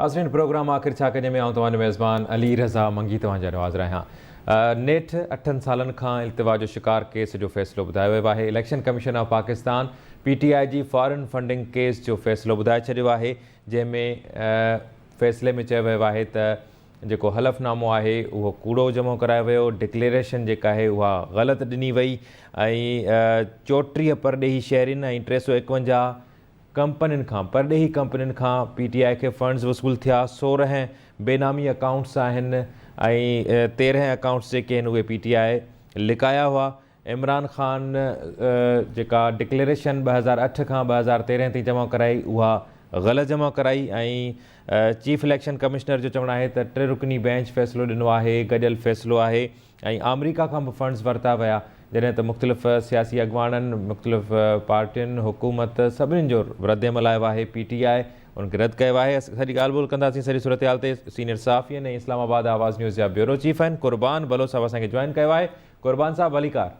नाज़रीन प्रोग्राम आख़िर छा कजे में आऊं तव्हांजो मेज़बान अली रज़ा मंगी तव्हांजा नवाज़ रहिया। नेठ 8 सालनि खां इल्तिवा जो शिकार केस जो फ़ैसिलो ॿुधायो वियो आहे। Election commission of Pakistan PTI जी फॉरेन फंडिंग केस जो फ़ैसिलो ॿुधाए छॾियो आहे, जंहिंमें फ़ैसिले में चयो वियो आहे त जेको हलफ़नामो आहे उहो कूड़ो जमो करायो वियो, डिक्लेरेशन जेका आहे उहा ग़लति ॾिनी वई ऐं 34 परॾेही शहरियुनि ऐं 351 कंपनियुनि खां परॾेही कंपनियुनि खां PTI खे फंड्स वसूल थिया। 16 बेनामी अकाउंट्स आहिनि ऐं 13 अकाउंट्स जेके आहिनि उहे PTI लिकाया हुआ। इमरान ख़ान जेका डिक्लेरेशन 2008 खां 2013 ताईं जमा कराई उहा ग़लति जमा कराई ऐं चीफ इलेक्शन कमिश्नर जो चवणु आहे त 3 रुकनी बेंच फ़ैसिलो ॾिनो आहे, गॾियल फ़ैसिलो आहे ऐं अमरीका खां बि फंड्स वरिता विया, जॾहिं त मुख़्तलिफ़ सियासी अॻवाननि, मुख़्तलिफ़ पार्टियुनि, हुकूमत सभिनीनि जो रद्दमल आयो आहे। PTI उनखे रद्द कयो आहे। सॼी ॻाल्हि ॿोल कंदासीं सॼी सूरत हाल ते। सीनियर सहाफ़ी आहिनि ऐं इस्लामाबाद आवाज़ न्यूज़ जा ब्यूरो चीफ आहिनि क़ुर्बान बलोच साहब असांखे जॉइन कयो आहे। क़ुर्बान साहब भलीकार।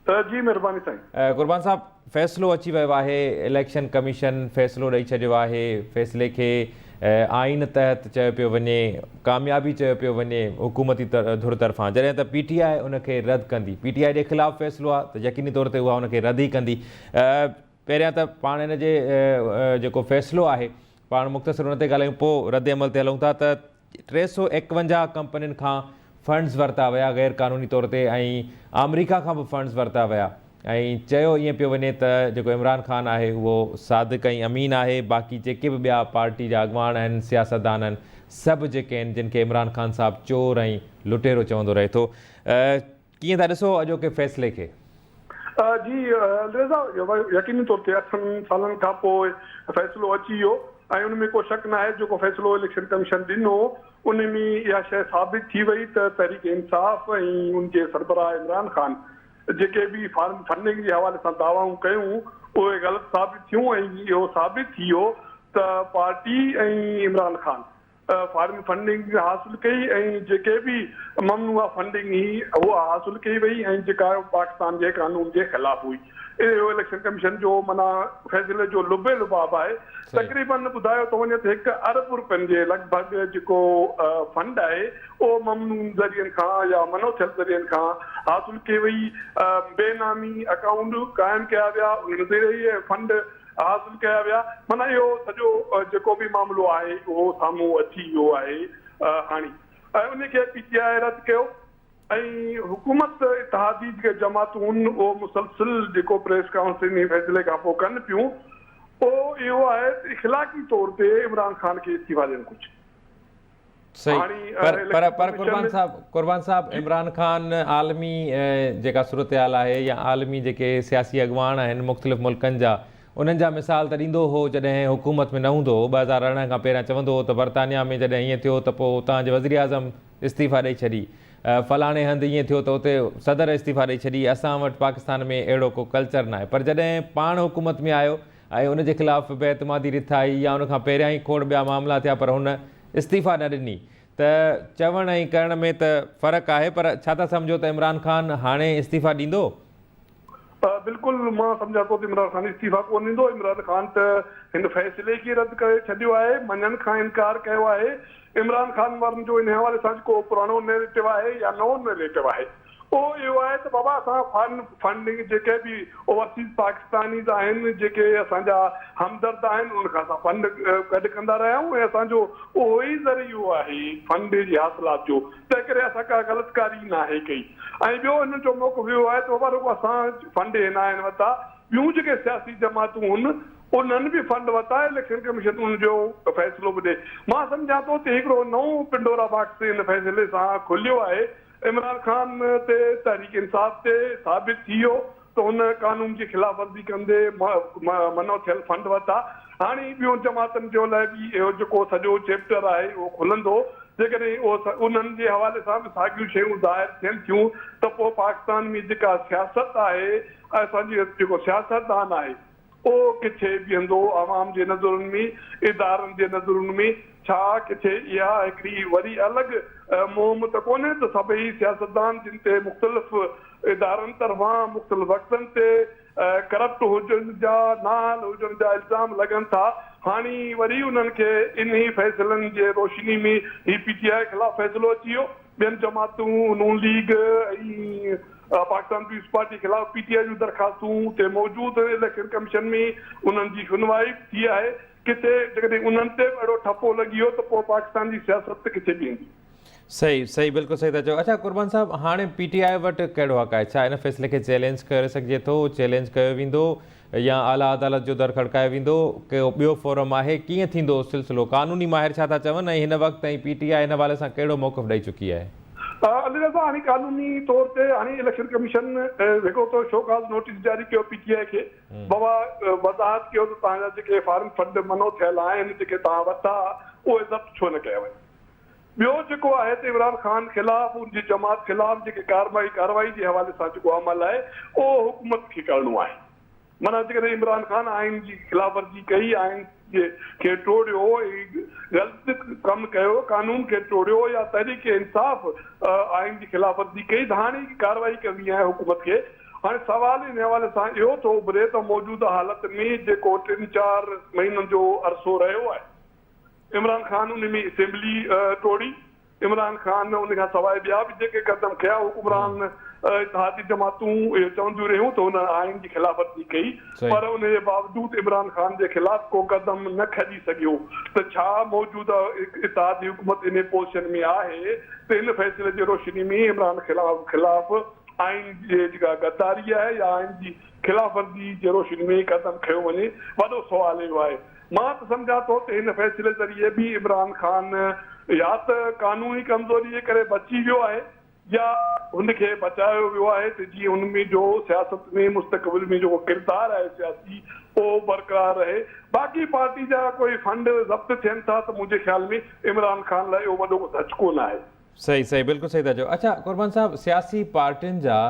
जी महिरबानी साईं। क़ुर्बान साहब फ़ैसिलो अची वियो आहे, इलेक्शन कमीशन फ़ैसिलो ॾेई छॾियो आहे। फ़ैसिले खे आइन तहत चयो पियो वञे, कामयाबी चयो पियो वञे हुकूमती धुर तरफ़ां, जॾहिं त PTI उनखे रद्द कंदी। PTI जे ख़िलाफ़ु फ़ैसिलो आहे त यकीनी तौर ते उहा उनखे रद्द ई कंदी। पहिरियां त पाण हिन जे जेको फ़ैसिलो आहे पाण मुख़्तसिर उन ते ॻाल्हायूं, पोइ रद्द अमल ते हलूं था। त 351 कंपनियुनि खां फंड्स वरिता विया गैर क़ानूनी तौर ते ऐं अमरीका खां बि फंड्स वरिता विया ऐं चयो ईअं पियो वञे त जेको इमरान ख़ान आहे उहो सादिक ऐं अमीन आहे। बाक़ी जेके बि ॿिया पार्टी जा अॻवान आहिनि, सियासतदान आहिनि, सभु जेके आहिनि जिन खे इमरान ख़ान साहिबु चोर ऐं लुटेरो चवंदो रहे थो। कीअं था ॾिसो अॼोके फ़ैसिले खे? जी रेज़ा, यकीनी तौर ते 8 सालनि खां पोइ फ़ैसिलो अची वियो ऐं उन में को शक न आहे। जेको फ़ैसिलो इलेक्शन कमीशन ॾिनो उन में इहा शइ साबित थी वई त तहरीक इंसाफ़ ऐं उनजे सरबराह इमरान ख़ान जेके बि फॉरेन फंडिंग जे हवाले सां दावाऊं कयूं उहे ग़लति साबित थियूं ऐं इहो साबित थी वियो त पार्टी ऐं इमरान ख़ान फॉरेन फंडिंग हासिलु कई ऐं जेके बि ममनूआ फंडिंग हुई उहा हासिलु कई वई ऐं जेका पाकिस्तान जे कानून जे ख़िलाफ़ हुई। इहो इलेक्शन कमीशन जो माना फ़ैसिले जो लुबे लुबाब आहे। तक़रीबन ॿुधायो थो वञे त 1 अरब रुपयनि जे लॻभॻि जेको फंड आहे उहो ममनू ज़रियनि खां या मनोथियल ज़रियनि खां हासिलु कई वई। बेनामी अकाउंट क़ाइमु कया विया, उन ज़रिए फंड हासिलु कया विया। माना इहो सॼो जेको बि मामिलो आहे उहो साम्हूं अची वियो आहे हाणे ऐं उनखे PTI रद्द कयो ऐं हुकूमत इतिहादी जेके जमातूं आहिनि उहो मुसलसिल जेको प्रेस काउंसिल फ़ैसिले खां पोइ कनि पियूं उहो इहो आहे त इख़लाक़ी तौर ते इमरान ख़ान खे इस्तीफ़ा ॾियणु घुरिजे। पर क़ुर्बान साहब इमरान ख़ान आलमी जेका सूरत हाल आहे या आलमी जेके सियासी अॻवान आहिनि मुख़्तलिफ़ मुल्कनि जा, उन्हनि जा मिसाल त ॾींदो हो जॾहिं हुकूमत में न हूंदो हो। 2018 खां पहिरियां चवंदो हो त बरतानिया में जॾहिं ईअं थियो त पोइ उतां जे वज़ीर आज़म इस्तीफ़ा ॾेई छॾी, फलाणे हंधि ईअं थियो त उते सदर इस्तीफ़ा ॾेई छॾी। असां वटि पाकिस्तान में अहिड़ो को कल्चर न आहे। पर जॾहिं पाण हुकूमत में आयो ऐं उनजे ख़िलाफ़ु बेतमादी रिथ आई या उनखां पहिरियां ई खोड़ ॿिया मामला थिया पर हुन इस्तीफ़ा न ॾिनी, त चवण ऐं करण में त फ़र्क़ु आहे। पर छा था सम्झो त इमरान ख़ान हाणे इस्तीफ़ा ॾींदो? बिल्कुलु मां सम्झां थो त इमरान ख़ान इस्तीफ़ा कोन ॾींदो। इमरान ख़ान त हिन फ़ैसिले खे रद्द करे छॾियो आहे, मञण खां इनकार कयो आहे। इमरान ख़ान वारनि जो इन हवाले सां जेको पुराणो नैरेटिव आहे या नओं नैरेटिव आहे उहो इहो आहे त बाबा असां फॉरेन फंडिंग जेके बि ओवरसीज़ पाकिस्तानीज़ आहिनि जेके असांजा हमदर्द आहिनि उनखां असां फंड गॾु कंदा रहिया आहियूं ऐं असांजो उहो ई ज़रियो आहे फंड जी हासिलात जो, तंहिं करे असां का ग़लतिकारी न आहे कई। ऐं ॿियो हिन जो मौक़िफ़ इहो आहे त बाबा रुगो असां फंड न आहिनि वरिता, ॿियूं जेके सियासी जमातूं आहिनि उन्हनि बि फंड वरिता। इलेक्शन कमीशन उनजो फ़ैसिलो बि ॾे। मां सम्झां थो त हिकिड़ो नओं पिंडोरा बॉक्स हिन फ़ैसिले सां खुलियो आहे। इमरान ख़ान ते तहरीक इंसाफ़ ते साबित थी वियो त हुन कानून जी ख़िलाफ़ वर्ज़ी कंदे मनो थियल फंड वरिता। हाणे ॿियूं जमातनि जो लाइ बि इहो जेको सॼो चैप्टर आहे उहो खुलंदो। जेकॾहिं उहो उन्हनि जे हवाले सां बि साॻियूं शयूं ज़ाहिर थियनि थियूं त पोइ पाकिस्तान में जेका सियासत आहे असांजी जेको सियासतदान आहे उहो किथे बीहंदो, आवाम जे नज़रुनि में, इदारनि जे नज़रुनि में। छा किथे इहा हिकिड़ी वरी अलॻि मुहिम त कोन्हे त सभई सियासतदान जिन ते मुख़्तलिफ़ इदारनि तरफ़ां मुख़्तलिफ़ वक़्तनि ते करप्ट हुजनि जा नाल हुजनि जा इल्ज़ाम लॻनि था। हाणे वरी उन्हनि खे इन ई फ़ैसिलनि जे रोशनी में ही PTI ख़िलाफ़ फ़ैसिलो अची वियो। ॿियनि जमातूं नून लीग ऐं पाकिस्तान पीपुल्स पार्टी ख़िलाफ़ PTI जूं दरख़्वास्तूं ते मौजूदु इलेक्शन कमीशन में उन्हनि जी सुनवाई थी आहे। किथे जेकॾहिं उन्हनि ते अहिड़ो ठपो लॻी वियो त पोइ पाकिस्तान जी सियासत किथे बीहंदी। सही सही बिल्कुलु सही था चओ। अच्छा कुर्बान साहब, हाणे PTI वटि कहिड़ो हक़ आहे? छा इन फ़ैसिले खे चैलेंज करे सघिजे थो, चैलेंज कयो वेंदो या आला अदालत जो दर खड़कायो वेंदो? को ॿियो फोरम आहे? कीअं थींदो सिलसिलो? क़ानूनी माहिर छा था चवनि ऐं हिन वक़्त ताईं PTI हिन हवाले सां कहिड़ो मौक़िफ़ ॾेई चुकी आहे? अली रज़ा, हाणे क़ानूनी तौर ते हाणे इलेक्शन कमीशन हिकिड़ो त शोकाज़ नोटिस जारी कयो PTI खे। बाबा वज़ाहत कयो त तव्हांजा जेके फॉरेन फंड मनो थियल आहिनि जेके तव्हां वरिता उहे ज़ब्त छो न कया वञनि। ॿियो जेको आहे त इमरान ख़ान ख़िलाफ़ उनजी जमात ख़िलाफ़ जेके कार्रवाई जे हवाले सां जेको अमल आहे उहो हुकूमत खे करणो आहे। माना जेकॾहिं इमरान ख़ान आइन जी ख़िलाफ़ वर्जी कई, आइन खे टोड़ियो, ग़लति कमु कयो, कानून खे टोड़ियो या तहरीक इंसाफ़ आइन जी ख़िलाफ़ वर्जी कई त हाणे कार्रवाई करणी आहे हुकूमत खे। हाणे सवाल इन हवाले सां इहो थो उभिरे त मौजूदा हालत में जेको 3-4 महीननि जो अरसो रहियो आहे, इमरान ख़ान उन में असेंबली टोड़ी, इमरान ख़ान उन खां सवाइ ॿिया बि जेके क़दम खया हुकुमरान इत्तेहादी जमातूं चवंदियूं रहियूं त हुन आइन जी ख़िलाफ़ वर्जी कई, पर उन जे बावजूदि इमरान ख़ान जे ख़िलाफ़ को क़दम न खणी सघियो। त छा मौजूदा इत्तेहादी हुकूमत इन पोज़ीशन में आहे त इन फ़ैसिले जे रोशनी में इमरान ख़िलाफ़ आइन जे जेका गद्दारी आहे या आइन जी ख़िलाफ़ वर्जी जे रोशनी में क़दम खयो वञे? वॾो सुवाल इहो आहे। मां त सम्झां थो त हिन फ़ैसिले ज़रिए बि इमरान ख़ान या त कानूनी कमज़ोरी जे करे बची वियो आहे या हुनखे बचायो वियो आहे त जीअं हुन में जो सियासत में मुस्तक़बिल में जेको किरदारु आहे सियासी उहो बरक़रार रहे। बाक़ी पार्टी जा कोई फंड ज़ब्त थियनि था त मुंहिंजे ख़्याल में इमरान ख़ान लाइ इहो वॾो धचको न आहे। सही सही बिल्कुलु सही था चओ। अच्छा कुर्बान साहब, सियासी पार्टियुनि जा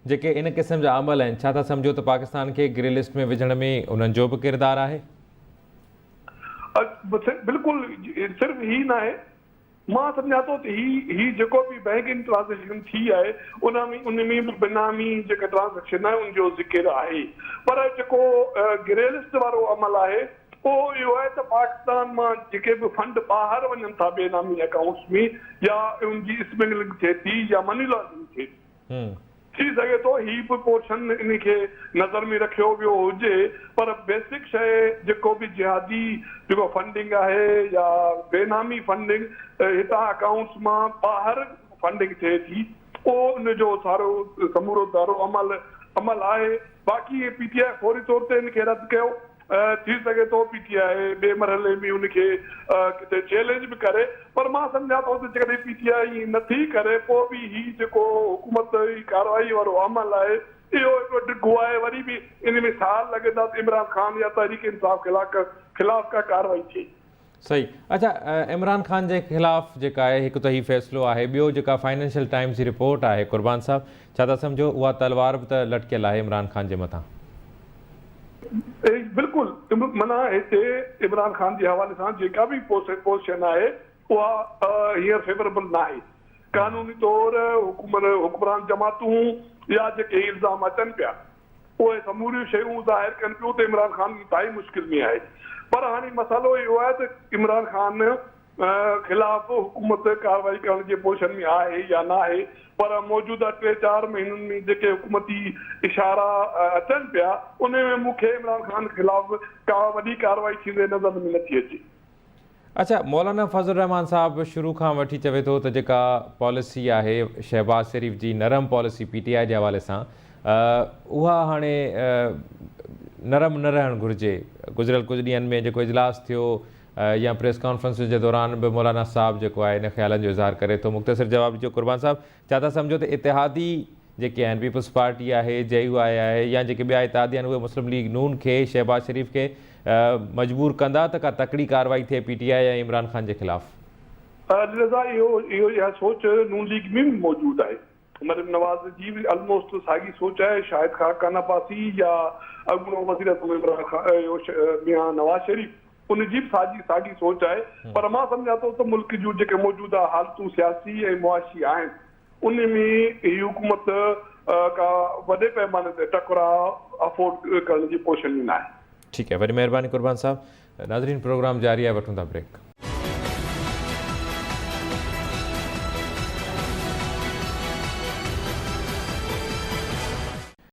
जेके इन क़िस्म जा अमल आहिनि, छा था सम्झो त पाकिस्तान खे ग्रे लिस्ट में विझण में उन्हनि जो बि किरदारु आहे? बिल्कुलु, सिर्फ़ु ही न आहे। मां सम्झां थो त ही जेको बि बैंकिंग ट्रांज़ेक्शन थी आहे उन में बि बेनामी जेका ट्रांज़ेक्शन आहे उनजो ज़िक्र आहे, पर जेको ग्रे लिस्ट वारो अमल आहे उहो इहो आहे त पाकिस्तान मां जेके बि फंड ॿाहिरि वञनि था बेनामी अकाउंट्स में या उनजी स्मगलिंग थिए थी या मनी लॉन्ड्रिंग थिए थी सघे थो ही बि पोर्शन इन खे नज़र में रखियो वियो हुजे, पर बेसिक शइ जेको बि जिहादी जेको फंडिंग आहे या बेनामी फंडिंग हितां अकाउंट्स मां ॿाहिरि फंडिंग थिए थी उहो उनजो सारो समूरो दारो अमल आहे। बाक़ी PTI फौरी तौर ते इनखे रद्द कयो, थी सघे थो PTI ॿिए मरहले में उनखे किथे चैलेंज बि करे, पर मां सम्झां थो त जेकॾहिं PTI नथी करे पोइ बि ही जेको हुकूमत जी कार्रवाई वारो अमल आहे इहो हिकिड़ो डिघो आहे। वरी बि इन में साल लॻे था त इमरान ख़ान या तहरीक इंसाफ़ ख़िलाफ़ का कार्रवाई थिए। सही। अच्छा इमरान ख़ान जे ख़िलाफ़ जेका आहे हिकु त ही फ़ैसिलो आहे, ॿियो जेका फाइनेंशियल टाइम्स जी रिपोर्ट आहे कुर्बान साहब, छा था सम्झो उहा तलवार बि त लटकियल आहे इमरान ख़ान जे मथां? बिल्कुलु, माना हिते इमरान ख़ान जे हवाले सां जेका बि पोज़ीशन आहे उहा हींअर फेवरेबल न आहे। कानूनी तौर हुकुमरान जमातूं या जेके इल्ज़ाम अचनि पिया उहे समूरियूं शयूं ज़ाहिर कनि पियूं त इमरान ख़ान इंतिहाई मुश्किल में आहे। पर हाणे मसालो इहो आहे त इमरान ख़ान ख़िलाफ़ हुकूमत कार्रवाई करण जे पोज़ीशन में आहे या न आहे, पर मौजूदा 3-4 महीननि में जेके हुकूमती इशारा अचनि पिया उन में मूंखे इमरान ख़ान ख़िलाफ़ का वॾी कार्रवाई थींदे नज़र में नथी अचे। अच्छा मौलाना फज़ल रहमान साहब शुरू खां वठी चवे थो त जेका पॉलिसी आहे शहबाज शरीफ़ जी नरम पॉलिसी PTI जे हवाले सां उहा हाणे नरम न रहणु घुरिजे। गुज़िरियल कुझु ॾींहंनि में जेको इजलास थियो या प्रेस कॉन्फ्रेंस जे दौरान बि मौलाना साहब जेको आहे इन ख़्यालनि जो इज़हार करे थो। मुख़्तसिर जवाब ॾिजो कुर्बान साहब, छा था सम्झो त इत्तेहादी जेके आहिनि पीपुल्स पार्टी आहे, JUI आहे या जेके ॿिया इत्तेहादी आहिनि उहे मुस्लिम लीग नून खे शहबाज शरीफ़ खे मजबूर कंदा त का तकड़ी कार्रवाई थिए PTI या इमरान ख़ान जे ख़िलाफ़? इहा सोच नून लीग में भी मौजूद है। मरियम नवाज़ जी भी ऑलमोस्ट साॻी सोच है। शाहिद खान अब्बासी या अॻूणो वज़ीर आज़म मियां नवाज़ शरीफ़ उनजी बि साॻी सोच आहे। पर मां सम्झां थो त मुल्क जूं जेके मौजूदा हालतूं सियासी ऐं मुआशी आहिनि उन में ही हुकूमत का वॾे पैमाने ते टकराउ अफोर्ड करण जी पोजिशन में न आहे। ठीक है, वरी महिरबानी कुर्बान साहब। नाज़रीन, प्रोग्राम जारी आहे, वठूं था ब्रेक।